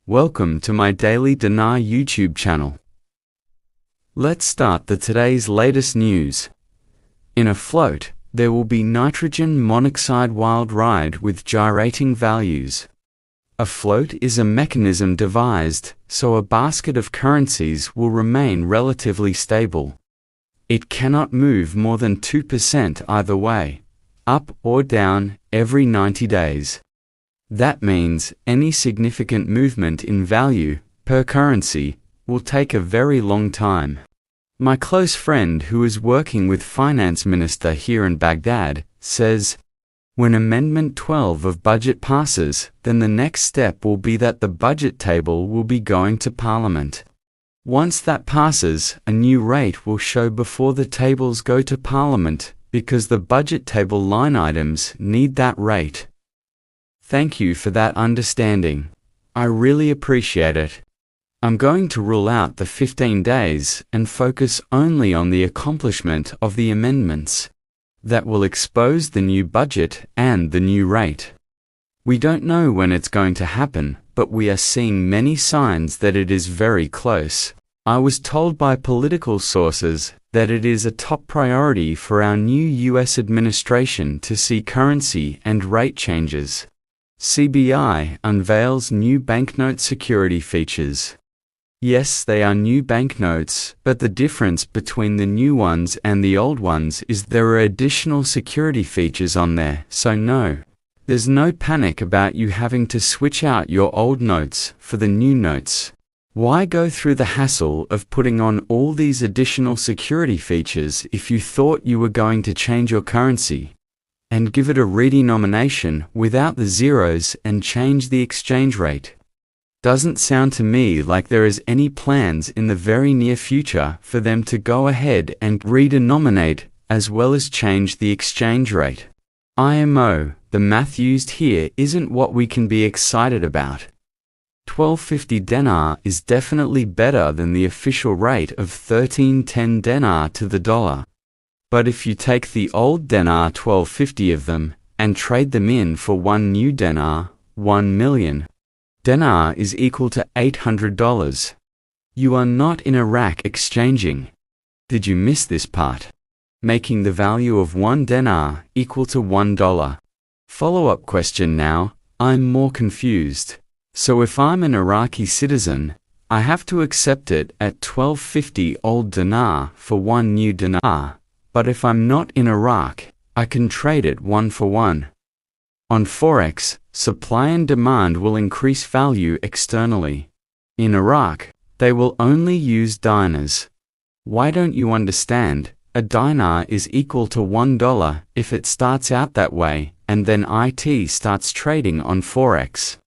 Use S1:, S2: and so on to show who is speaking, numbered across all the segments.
S1: Welcome to my Daily Dinar YouTube channel. Let's start today's latest news. In a float, there will be nitrogen monoxide wild ride with gyrating values. A float is a mechanism devised so a basket of currencies will remain relatively stable. It cannot move more than 2% either way, up or down, every 90 days. That means any significant movement in value, per currency, will take a very long time. My close friend who is working with Finance Minister here in Baghdad says, when Amendment 12 of budget passes, then the next step will be that the budget table will be going to Parliament. Once that passes, a new rate will show before the tables go to Parliament, because the budget table line items need that rate. Thank you for that understanding. I really appreciate it. I'm going to rule out the 15 days and focus only on the accomplishment of the amendments. That will expose the new budget and the new rate. We don't know when it's going to happen, but we are seeing many signs that it is very close. I was told by political sources that it is a top priority for our new US administration to see currency and rate changes. CBI unveils new banknote security features. Yes, they are new banknotes, but the difference between the new ones and the old ones is there are additional security features on there, so no. There's no panic about you having to switch out your old notes for the new notes. Why go through the hassle of putting on all these additional security features if you thought you were going to change your currency? And give it a redenomination without the zeros and change the exchange rate. Doesn't sound to me like there is any plans in the very near future for them to go ahead and redenominate as well as change the exchange rate. IMO, the math used here isn't what we can be excited about. 1250 dinar is definitely better than the official rate of 1310 dinar to the dollar. But if you take the old dinar 1250 of them, and trade them in for one new dinar, 1 million. Dinar is equal to $800. You are not in Iraq exchanging. Did you miss this part? Making the value of one dinar equal to $1. Follow-up question now, I'm more confused. So if I'm an Iraqi citizen, I have to accept it at 1250 old dinar for one new dinar. But if I'm not in Iraq, I can trade it one for one. On Forex, supply and demand will increase value externally. In Iraq, they will only use dinars. Why don't you understand? A dinar is equal to $1 if it starts out that way, and then IT starts trading on Forex.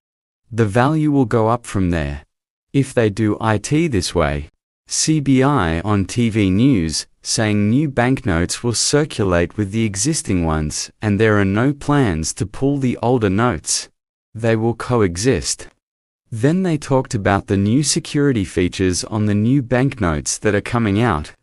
S1: The value will go up from there. If they do IT this way, CBI on TV news, saying new banknotes will circulate with the existing ones and there are no plans to pull the older notes. They will coexist. Then they talked about the new security features on the new banknotes that are coming out.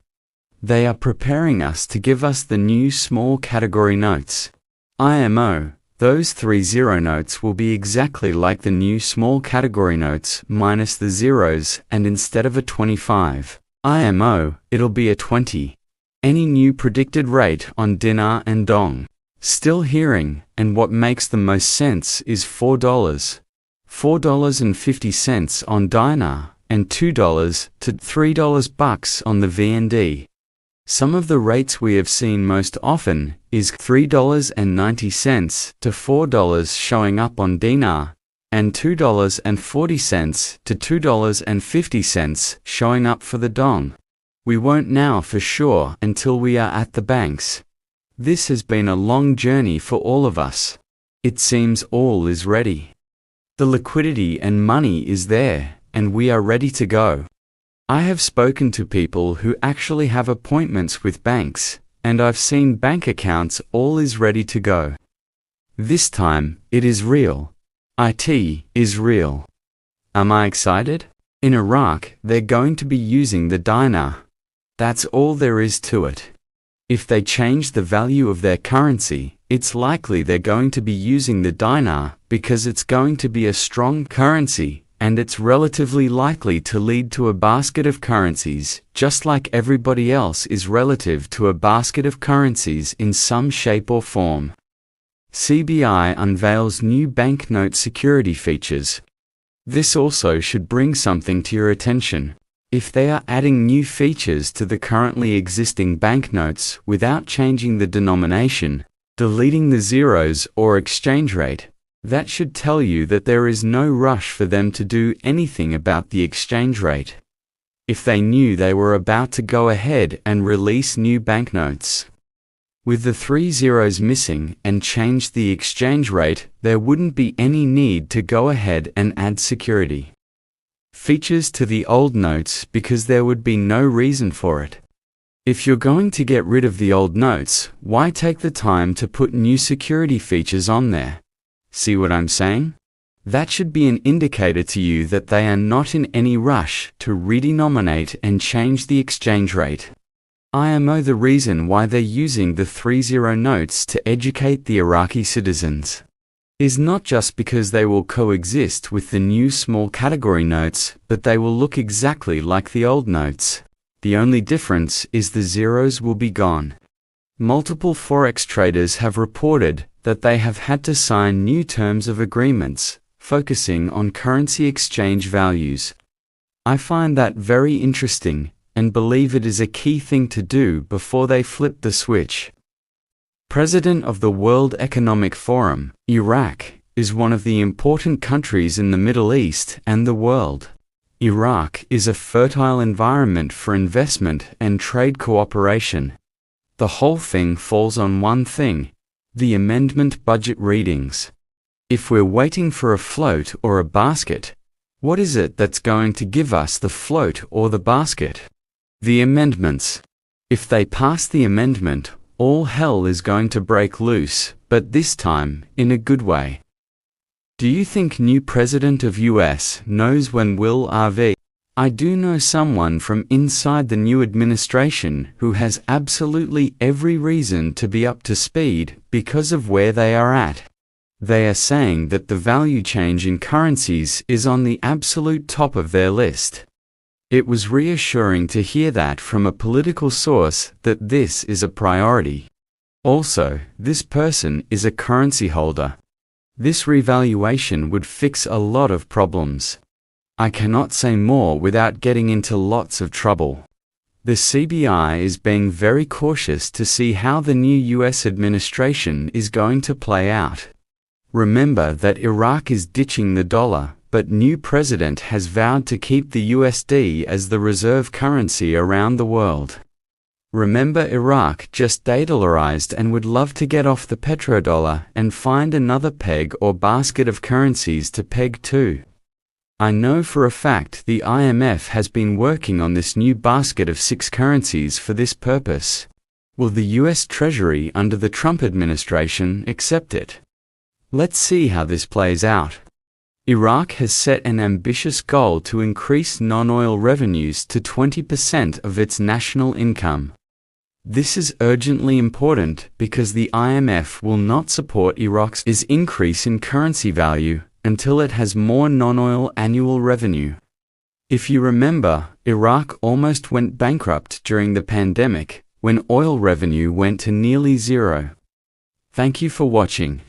S1: They are preparing us to give us the new small category notes. IMO, those 30 notes will be exactly like the new small category notes minus the zeros, and instead of a 25. IMO, it'll be a 20. Any new predicted rate on dinar and dong? Still hearing, and what makes the most sense is $4. $4.50 on dinar, and $2 to $3 on the VND. Some of the rates we have seen most often is $3.90 to $4 showing up on dinar, and $2.40 to $2.50 showing up for the dong. We won't know for sure until we are at the banks. This has been a long journey for all of us. It seems all is ready. The liquidity and money is there, and we are ready to go. I have spoken to people who actually have appointments with banks, and I've seen bank accounts all is ready to go. This time, it is real. IT is real. Am I excited? In Iraq, they're going to be using the dinar. That's all there is to it. If they change the value of their currency, it's likely they're going to be using the dinar because it's going to be a strong currency and it's relatively likely to lead to a basket of currencies, just like everybody else is relative to a basket of currencies in some shape or form. CBI unveils new banknote security features. This also should bring something to your attention. If they are adding new features to the currently existing banknotes without changing the denomination, deleting the zeros or exchange rate, that should tell you that there is no rush for them to do anything about the exchange rate. If they knew they were about to go ahead and release new banknotes with the 3 zeros missing and change the exchange rate, there wouldn't be any need to go ahead and add security features to the old notes because there would be no reason for it. If you're going to get rid of the old notes, why take the time to put new security features on there? See what I'm saying? That should be an indicator to you that they are not in any rush to redenominate and change the exchange rate. IMO the reason why they're using the 3-0 notes to educate the Iraqi citizens is not just because they will coexist with the new small category notes, but they will look exactly like the old notes. The only difference is the zeros will be gone. Multiple forex traders have reported that they have had to sign new terms of agreements, focusing on currency exchange values. I find that very interesting, and believe it is a key thing to do before they flip the switch. President of the World Economic Forum, Iraq, is one of the important countries in the Middle East and the world. Iraq is a fertile environment for investment and trade cooperation. The whole thing falls on one thing: the amendment budget readings. If we're waiting for a float or a basket, what is it that's going to give us the float or the basket? The amendments. If they pass the amendment, all hell is going to break loose, but this time in a good way. Do you think new president of US knows when will RV? I do know someone from inside the new administration who has absolutely every reason to be up to speed because of where they are at. They are saying that the value change in currencies is on the absolute top of their list. It was reassuring to hear that from a political source that this is a priority. Also, this person is a currency holder. This revaluation would fix a lot of problems. I cannot say more without getting into lots of trouble. The CBI is being very cautious to see how the new US administration is going to play out. Remember that Iraq is ditching the dollar, but new president has vowed to keep the USD as the reserve currency around the world. Remember, Iraq just de-dollarized and would love to get off the petrodollar and find another peg or basket of currencies to peg to. I know for a fact the IMF has been working on this new basket of 6 currencies for this purpose. Will the US Treasury under the Trump administration accept it? Let's see how this plays out. Iraq has set an ambitious goal to increase non-oil revenues to 20% of its national income. This is urgently important because the IMF will not support Iraq's increase in currency value until it has more non-oil annual revenue. If you remember, Iraq almost went bankrupt during the pandemic when oil revenue went to nearly zero. Thank you for watching.